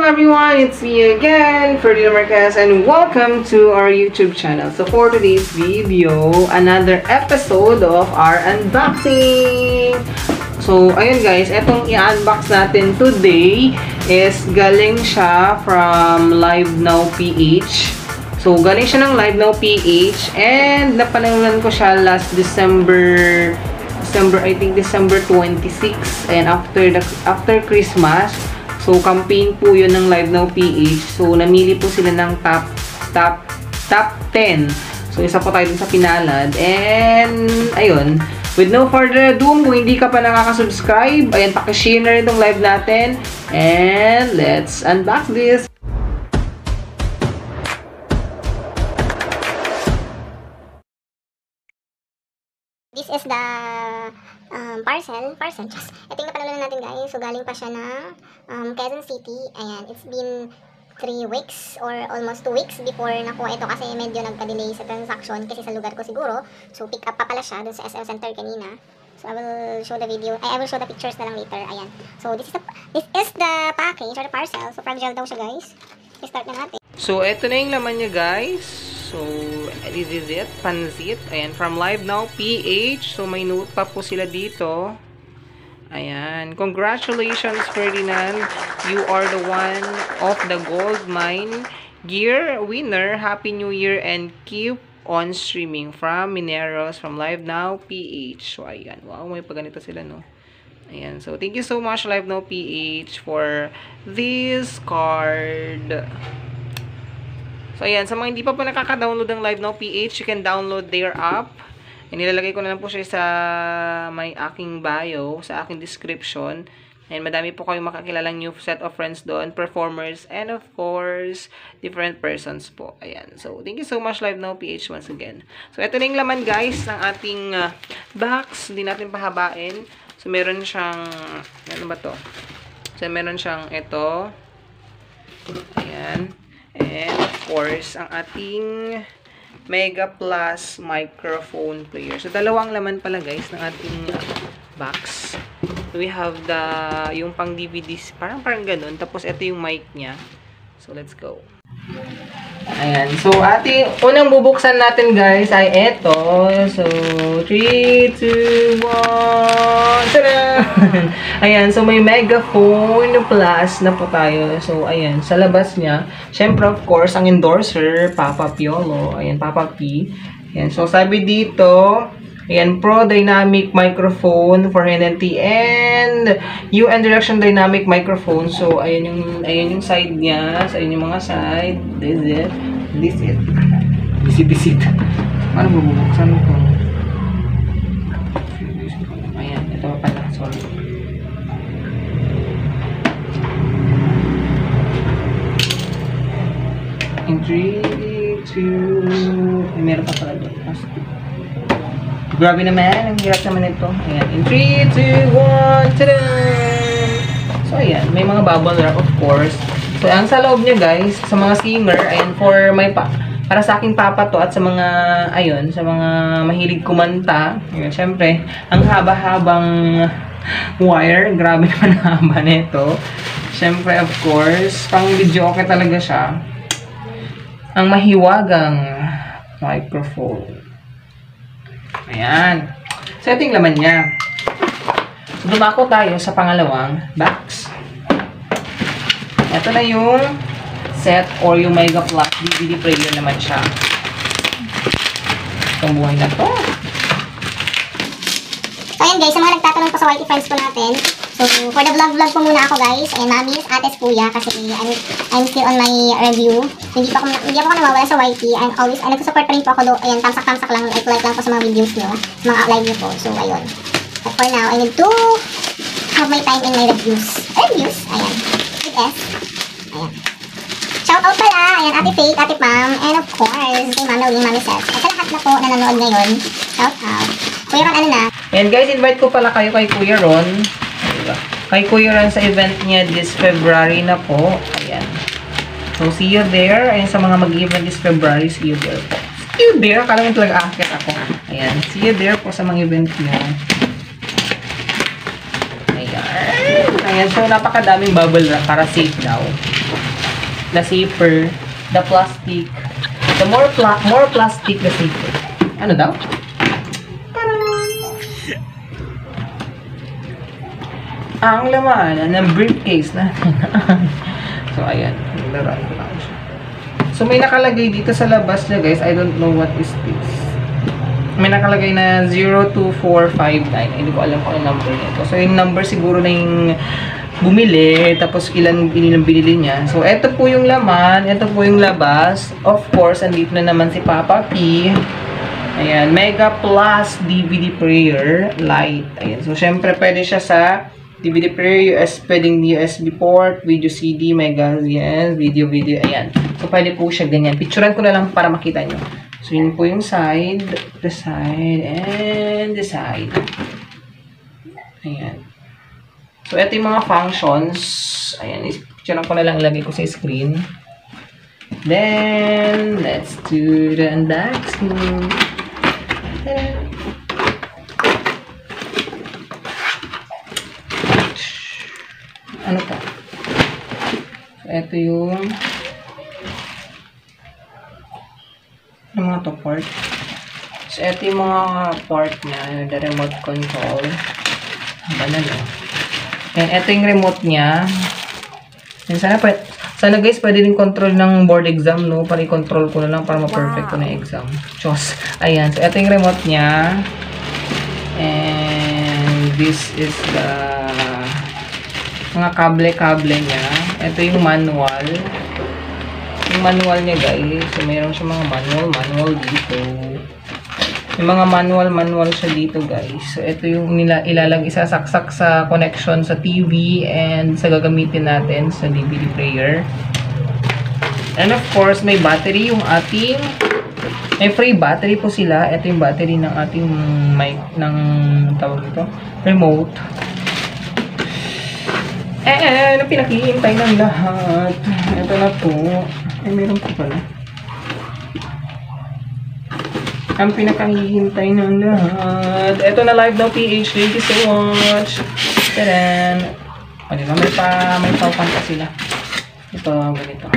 everyone, it's me again, Ferdinand Marquez, and welcome to our YouTube channel. So for today's video, another episode of our unboxing. So ayun guys, etong i-unbox natin today is galing siya from Live Now PH. So galing siya ng Live Now PH and napanalunan ko siya last December I think December 26, and after Christmas. So, campaign po yun ng Live Now PH. So, namili po sila ng top 10. So, isa po tayo dun sa pinalad. And, ayun. With no further ado, kung hindi ka pa nakaka-subscribe, ayan, pakishare na rin itong live natin. And, let's unbox this. This is the parcel. Just, ito yung napanalunan natin guys. So, galing pa siya na Quezon City. Ayan, it's been 3 weeks or almost 2 weeks before nakuha ito kasi medyo nagka-delay sa transaction kasi sa lugar ko siguro. So, pick up pa pala siya dun sa SM Center kanina. So, I will show the video. I will show the pictures na lang later. Ayan. So, this is the package or the parcel. So, fragile daw siya guys. I-start na natin. So, ito na yung laman niya guys. So, this is it. Pansit. Ayan, from Live Now PH. So, may note pa po sila dito. Ayan. Congratulations, Ferdinand. You are the one of the gold mine gear winner. Happy New Year and keep on streaming from Mineros from Live Now PH. So, ayan. Wow, may paganito sila, no? Ayan. So, thank you so much, Live Now PH, for this card. So, ayan. Sa mga hindi pa po nakaka-download ng Live Now PH, you can download their app. And nilalagay ko na lang po siya sa may aking bio, sa aking description. And madami po kayong makakilalang new set of friends doon, performers, and of course, different persons po. Ayan. So, thank you so much, Live Now PH, once again. So, ito na yung laman, guys, ng ating box. Hindi natin pahabain. So, meron siyang, ano ba to? So, meron siyang ito. Ayan. And, of course, ang ating Mega Plus microphone player. So, dalawang laman pala, guys, ng ating box. So, we have yung pang DVDs, parang ganun. Tapos, ito yung mic niya. So, let's go. Ayan. So, ating unang bubuksan natin, guys, ay ito. So, 3, 2, 1. Tada! Ayan. So, may Megaphone Plus na po tayo. So, ayan. Sa labas niya, syempre, of course, ang endorser, Papa Piolo. Ayan, Papa P. Ayan. So, sabi dito, ayan, Pro Dynamic Microphone for NNT and UN Direction Dynamic Microphone. So, ayan yung side niya. So, ayan yung mga side. This is it. Ano bubuksan ko? Ayan, ito pala. Sorry. In 3, 2, meron pa pala doon. Grabe naman, ang hirap naman ito. Ayan, in 3, 2, 1, tada! So, ayan, may mga bubble wrap, of course. So, ang sa loob niya, guys, sa mga singer, ayan, para sa aking papa to, at sa mga, ayun, sa mga mahilig kumanta. Ayan, syempre, ang haba-habang wire, grabe naman ang haba nito. Syempre, of course, pang video okay talaga siya. Ang mahiwagang microphone. Ayan. So, ito yung laman niya. So, dumako tayo sa pangalawang box. Ito na yung set or yung Mega Plus DVD player naman siya. Itong buhay na to. So, ayan guys, sa mga nagtatanong pa sa YT friends po natin. So, for the vlog po muna ako guys. And mamis, ates, kuya. Kasi I'm still on my review. Hindi pa ako nawawala sa YT. I'm nagsusupport pa rin po ako. Ayan, tamsak-tamsak lang. Like lang po sa mga videos nyo. Sa mga live nyo po. So, ayun. But for now, I need to have my time in my reviews. Ayan. With S. Ayan. Shout out pala. Ayan, Ate Faith, Ate Pam. And of course, kay Mama Uli, Mami Seth. At sa lahat na po na nanonood ngayon. Shout out. Kuya Ron, ano na? Ayan guys, invite ko pala kayo kay Kuya Ron. Kay Kuya Ron sa event niya this February na po. Ayan. So, see you there. Ayan, sa mga mag-event this February, see you there po. See you there? Akala mo talaga akit ako. Ayan. See you there po sa mga event niya. Ayan. Ayan, so napakadaming bubble wrap para safe daw. The safer, the plastic. The more plastic, the safer. Ano daw? Ang laman ng briefcase natin. So, ayan. Naglaruan ko lang siya. So, may nakalagay dito sa labas niya, guys. I don't know what is this. May nakalagay na 02459. Hindi ko alam kung ano number nito. So, yung number siguro na yung bumili. Tapos, ilan binili niya. So, eto po yung laman. Eto po yung labas. Of course, andito na naman si Papa P. Ayan. Mega Plus DVD Player Lite. Ayan. So, syempre, pwede siya sa DVD player, pwedeng USB port, video CD, mega, yes, video, ayan. So, pwede po siya ganyan. Picturean ko na lang para makita nyo. So, yun po yung side, the side, and the side. Ayan. So, ito yung mga functions. Ayan, picturean ko na lang, ilagay ko sa screen. Then, let's do the unboxing. Ano pa? So, ito yung mga to port. So, ito yung mga port niya. The remote control. Banal, oh. And ito yung remote niya. And sana guys, pwede din control ng board exam, no? Para i-control ko na lang para ma-perfect ko na yung exam. Chos. Ayan. So, ito yung remote niya. And this is the mga kable niya. Ito yung manual. Yung manual niya, guys. So, mayroon siya mga manual dito. Yung mga manual siya dito, guys. So, ito yung isasaksak sa connection sa TV and sa gagamitin natin sa DVD player. And of course, may battery yung ating may free battery po sila. Ito yung battery ng ating mic ng tawag ito, remote. Ano pinakihintay ng lahat? Ito na po. Ay, meron pa pala. Ang pinakahihintay ng lahat. Ito na live daw, PH. Thank you so much. Tadaan. O, diba? May paupan pa sila. Ito, ganito.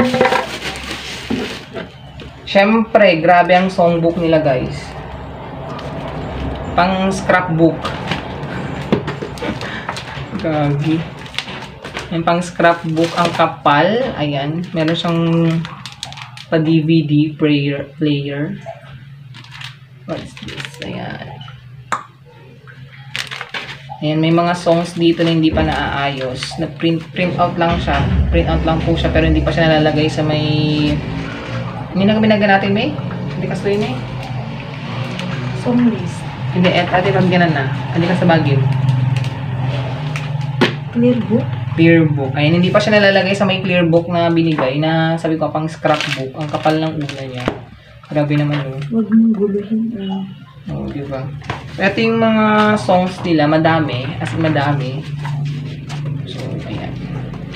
Siyempre, grabe ang songbook nila, guys. Pang scrapbook. Gagi. Yung pang scrapbook ang kapal. Ayan. Meron siyang pa-DVD player. What's this? Ayan. Ayan. May mga songs dito na hindi pa naaayos. Print out lang siya. Print out lang po siya. Pero hindi pa siya nalalagay sa may... Hindi na kami natin, May? Hindi ka story, May? Song list. Hindi. Ate, pag ganan na. Hindi ka sa Baguio. Clear book? Clear book. Ayan, hindi pa siya nalalagay sa may clear book na binigay na sabi ko pang scrapbook. Ang kapal ng una niya. Grabe naman yun. Huwag mong guluhin. Oo, diba? So, ito yung mga songs nila. Madami. As in, madami. So, ayan.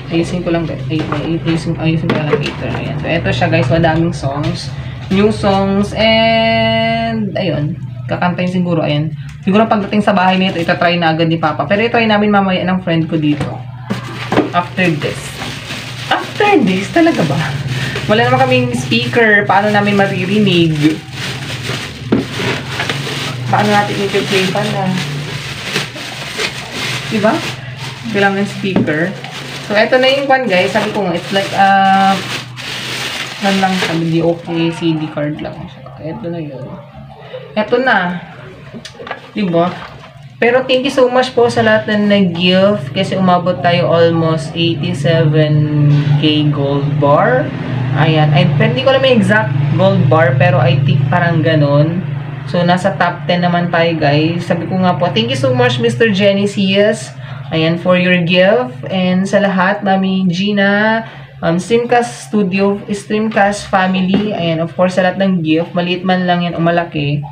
Ayusin ko lang. Ayusin ko lang later. Ayan. So, ito siya guys. Madaming songs. New songs. And, ayun. Kakantayin siguro. Ayan. Siguro pagdating sa bahay nito, itatry na agad ni Papa. Pero itry namin mamaya ng friend ko dito. After this. After this? Talaga ba? Wala naman kaming speaker. Paano namin maririnig? Paano natin i-play pa na? Diba? Kailangan speaker. So, eto na yung one guys. Sabi ko nga, it's like, lang sabi di okay, CD card lang siya. Eto na yun. Eto na. Diba? Pero thank you so much po sa lahat na nag-gift kasi umabot tayo almost 87k gold bar. Ayan. Pero hindi ko alam yung exact gold bar pero I think parang ganon. So, nasa top 10 naman tayo guys. Sabi ko nga po, thank you so much Mr. Genesis. Ayan, for your gift. And sa lahat, Mami Gina, Streamcast Studio, Streamcast Family. Ayan, of course, sa lahat ng gift. Maliit man lang yan o malaki.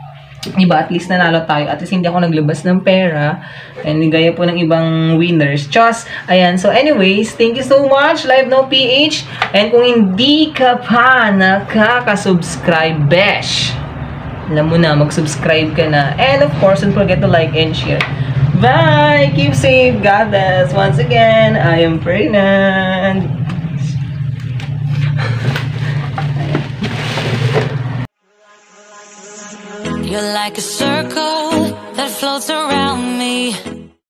Diba, at least nanalo tayo. At least hindi ako naglabas ng pera. And gaya po ng ibang winners. Chos! Ayan. So anyways, thank you so much. Live Now PH. And kung hindi ka pa nakaka-subscribe, besh! Alam mo na, mag-subscribe ka na. And of course, don't forget to like and share. Bye! Keep safe. God bless. Once again, I am Ferdinand. You're like a circle that floats around me.